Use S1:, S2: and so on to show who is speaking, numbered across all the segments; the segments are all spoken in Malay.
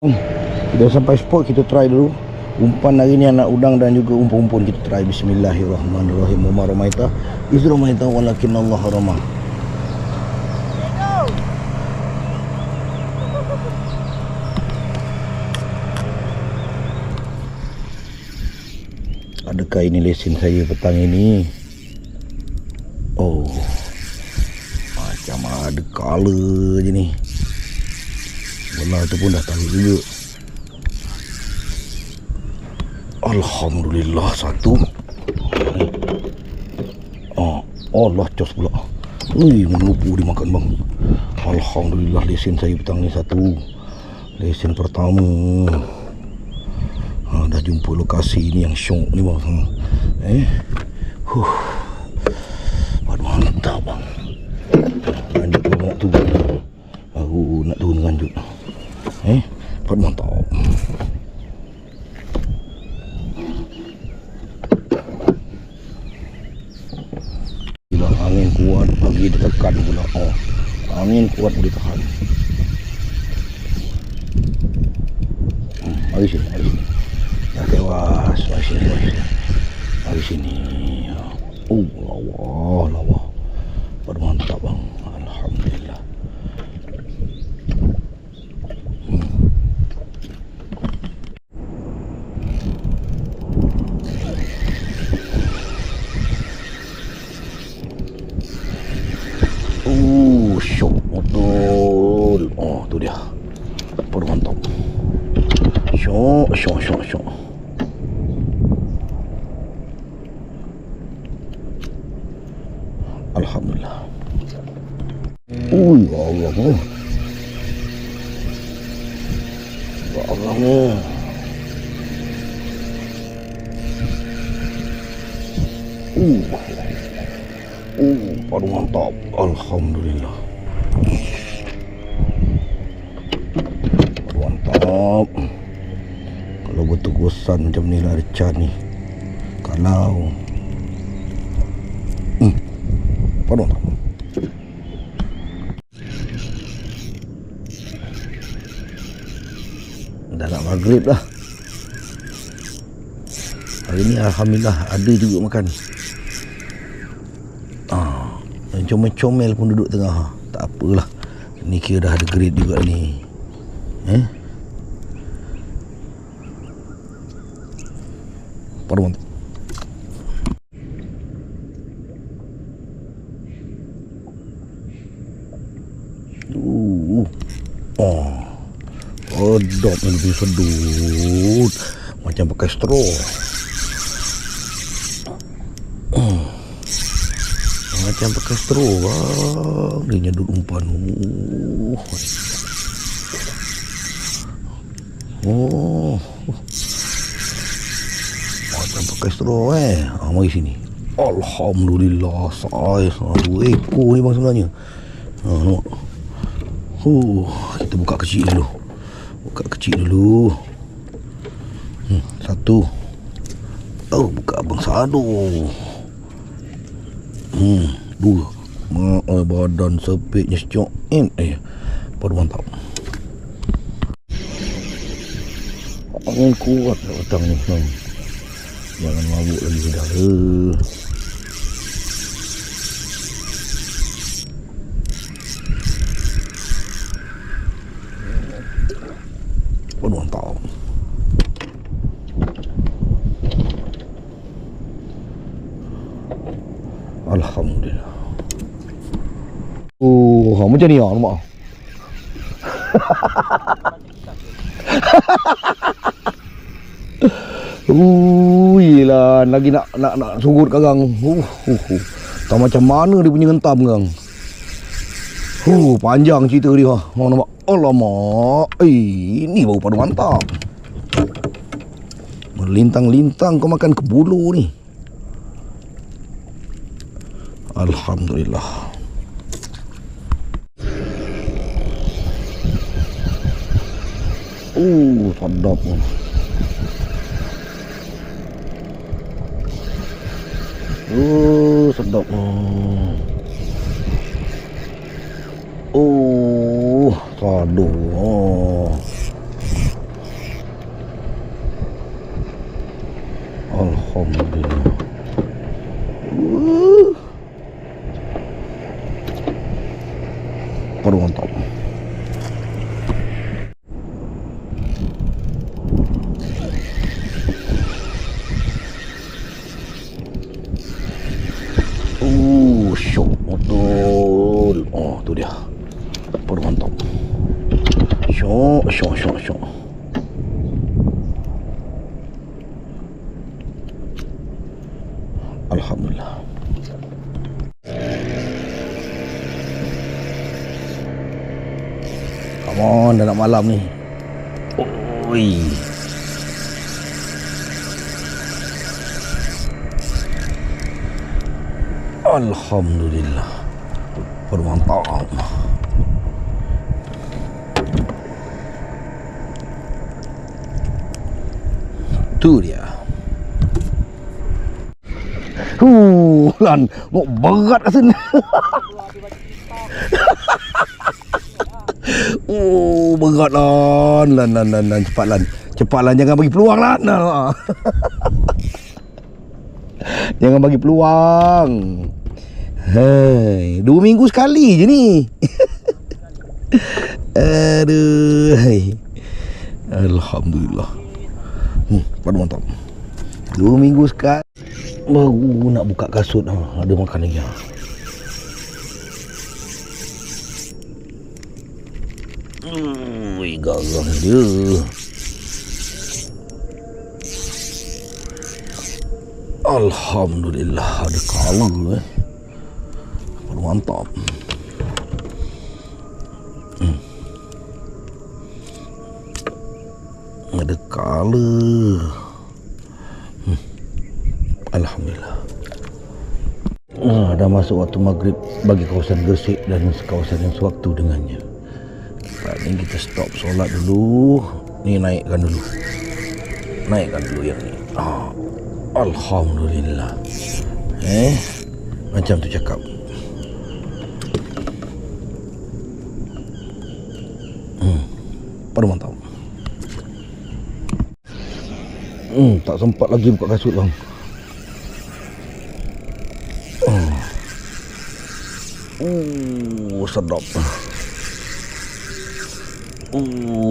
S1: Dah sampai spot, kita try dulu. Umpan hari ni anak udang dan juga umpun-umpun kita try. Bismillahirrahmanirrahim. Wa ma ramaita iz ramaita walakin Allah rama. Adakah ini lesen saya petang ini? Oh, macam ada color je ni. Bola tu pun dah tarik juga. Alhamdulillah, satu. Allah cos pula. Melupu dimakan bang. Alhamdulillah, lesen saya petang ni satu. Lesen pertama. Dah jumpa lokasi ni yang syok ni bang. Aduh, mantap bang. Lanjut pula nak turun. Baru nak turun lanjut. Dapat mantap. Gila, angin kuat lagi ditekan pula. Angin kuat boleh tahan. Mari sini, mari sini. Dah tewas. Mari sini, mari sini. Mari sini. Lawa. Dapat mantap bang. Alhamdulillah. Syok betul. Tu dia. Baru mantap. Syok. Alhamdulillah. Allah. Allah. Baru mantap. Alhamdulillah. Baru mantap. Kalau bertegusan macam ni lah Richard ni. Kalau baru mantap. Dah nak maghrib lah. Hari ni alhamdulillah ada juga makan. Comel-comel pun duduk tengah. Tak apalah. Ni kira dah ada grade juga ni. Baru mantap. Sedap ni, lebih sedut. Macam pakai straw. Macam pakai straw bang. Dia nyedut umpan. Macam pakai straw mari sini. Alhamdulillah, saya 2 ekor ni bang sebenarnya. Nampak. Kita buka kecil dulu. Satu. Buka abang sado. 2. Badan sepitnya secok. Baru mantap. Angin kuat kat petang ni. Jangan mabuk lagi saudara. Baru mantap. Alhamdulillah. Macam ni nampak. Yelah, lagi nak surut karang. Tak macam mana dia punya ngentam kang. Panjang cerita dia. Nampak. Alamak. Ini baru padu mantap. Melintang-lintang kau makan ke bulu ni. Alhamdulillah. Sedap pun. Sedap. Aduh. Alhamdulillah. Baru mantap. Syok betul. Oh, tu dia. Baru mantap. Syok. Alhamdulillah. Come on, dah nak malam ni. Oi. Alhamdulillah. Baru mantap. Tu dia. Lan, mau berat kat sana. Berat lan. Cepat lan, jangan bagi peluang lan. Jangan bagi peluang. Hai, 2 minggu sekali je ni. Aduh. Alhamdulillah. Pada mantap. 2 minggu sekali. Baru nak buka kasut. Ada makan lagi. Garang dia. Alhamdulillah, ada color mantap. Ada color. Alhamdulillah. Dah masuk waktu maghrib bagi kawasan Gresik dan kawasan yang sewaktu dengannya. Ini kita stop solat dulu. Ni naikkan dulu yang ni. Alhamdulillah. Macam tu cakap. Baru mantap. Tak sempat lagi buka kasut bang. Sedap.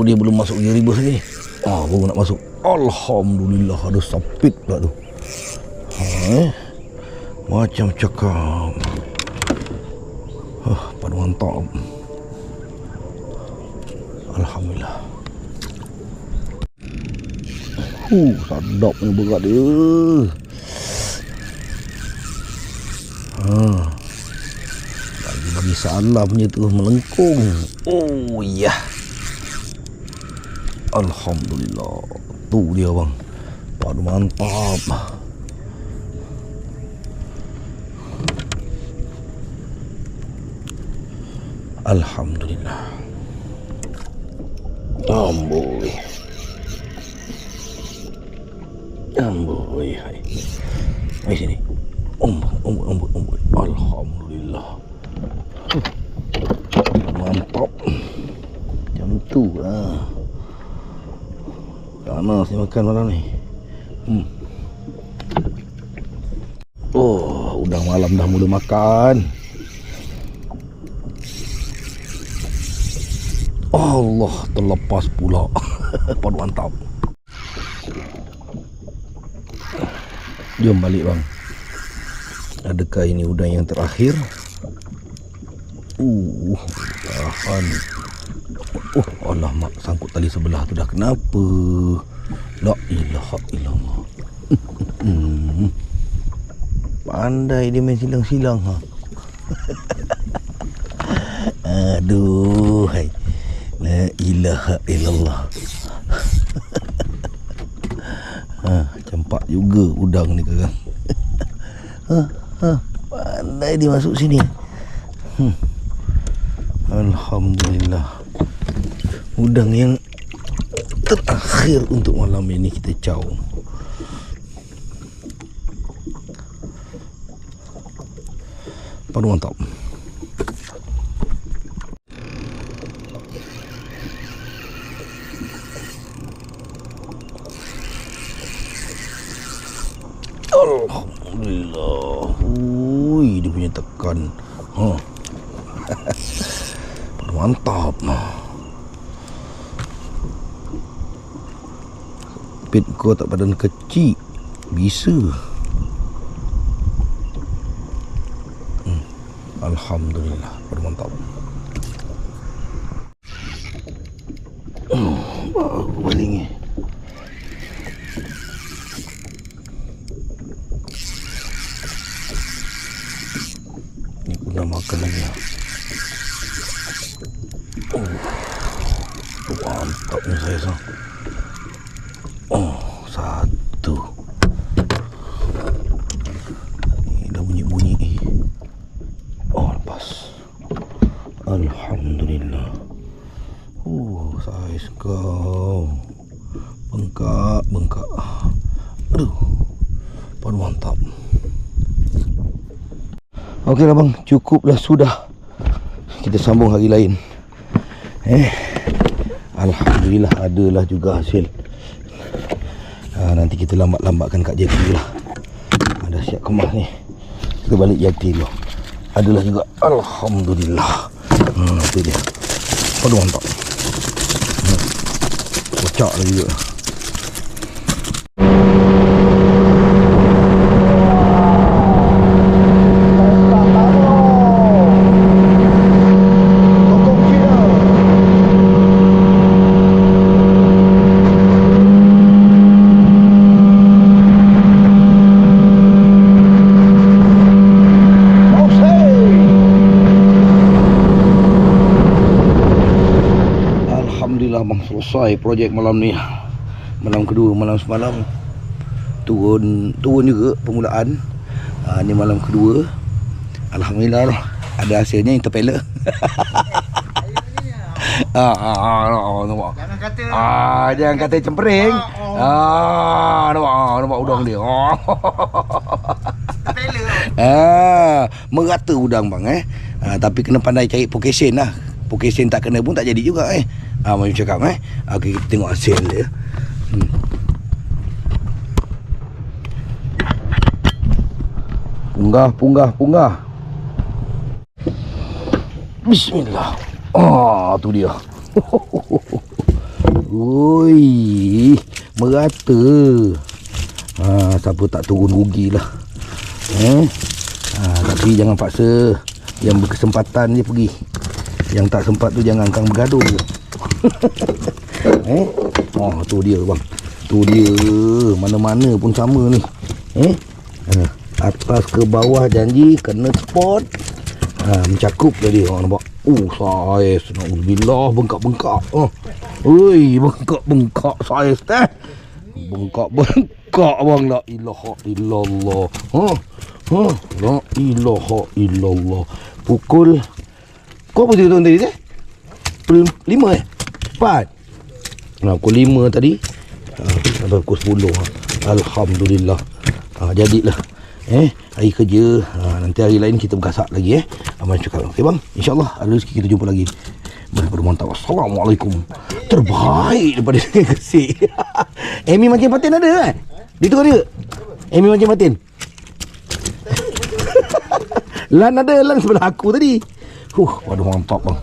S1: Dia belum masuk gear reverse lagi. Baru nak masuk. Alhamdulillah, ada sapit pula tu. Macam cakap. Pada mantap. Alhamdulillah. Sedapnya berat dia. Bagi salamnya tu melengkung. Ya. Alhamdulillah. Tu dia bang. Pada mantap. Alhamdulillah. Amboi. Hai sini. Amboi. Alhamdulillah. Mantap. Macam tu lah. Panas ni makan malam ni. Udang malam dah mula makan. Allah, terlepas pula. Pada mantap. Jom balik bang. Adakah ini udang yang terakhir? Tahan. Allah mak, sangkut tali sebelah tu dah kenapa? La ilaha illallah. Pandai dia main silang-silang Aduh, hai. La ilaha illallah. Campak juga udang ni kakak. Pandai dia masuk sini. Alhamdulillah. Udang yang terakhir untuk malam ini kita caw. Pada mantap. Alhamdulillah. Ui, dia punya tekan. Mantap. Pit kau tak badan kecil. Bisa. Alhamdulillah. Mantap. Baru balik ni. Ni pun makan lagi. Mantap ni saya sah. Satu. Ni dah bunyi-bunyi. Lepas. Alhamdulillah. Saiz kau. Bengkak. Aduh. Paling mantap. Okeylah bang, cukuplah sudah. Kita sambung hari lain. Alhamdulillah adalah juga hasil. Nanti kita lambat-lambatkan kat jeti lah. Dah siap kemas ni. Kita balik jeti dulu. Adalah juga. Alhamdulillah. Itu dia. Aduh mantap. Kocak lah juga. Alhamdulillah bang, selesai projek malam ni. Malam kedua, malam semalam turun juga permulaan. Ni malam kedua. Alhamdulillah lah, ada hasilnya interpeller. Nampak. Jangan kata cempering. Nampak udang dia. Merata udang bang tapi kena pandai cari pokesin lah. Pokesin tak kena pun tak jadi juga macam cakap Okey, kita tengok hasil dia. Punggah. Bismillah. Tu dia. Oi, merata. Siapa tak turun rugilah. Tapi jangan paksa. Yang berkesempatan je pergi. Yang tak sempat tu jangan kang bergaduh. Tu dia bang. Tu dia. Mana-mana pun sama ni. Atas ke bawah janji kena spot. Mencakup dah dia. Nampak. Saiz. Alhamdulillah bengkak-bengkak. Oi, bengkak-bengkak saiz teh. Bengkak-bengkak bang. La ilaha illallah. La ilaha illallah. Pukul kau apa tu tadi teh? Pukul 5 4. Pukul 5 tadi. Sampai pukul 10. Alhamdulillah. Jadilah. Hari kerja. Nanti hari lain kita bergasak lagi Abang cakap. Okey bang, InsyaAllah ada rezeki kita jumpa lagi. Mantap. Assalamualaikum. Terbaik daripada kesik. Amy mancing patin ada kan? Dia tu ada. Amy mancing patin. Lan ada. Lan sebelah aku tadi. Waduh mantap bang.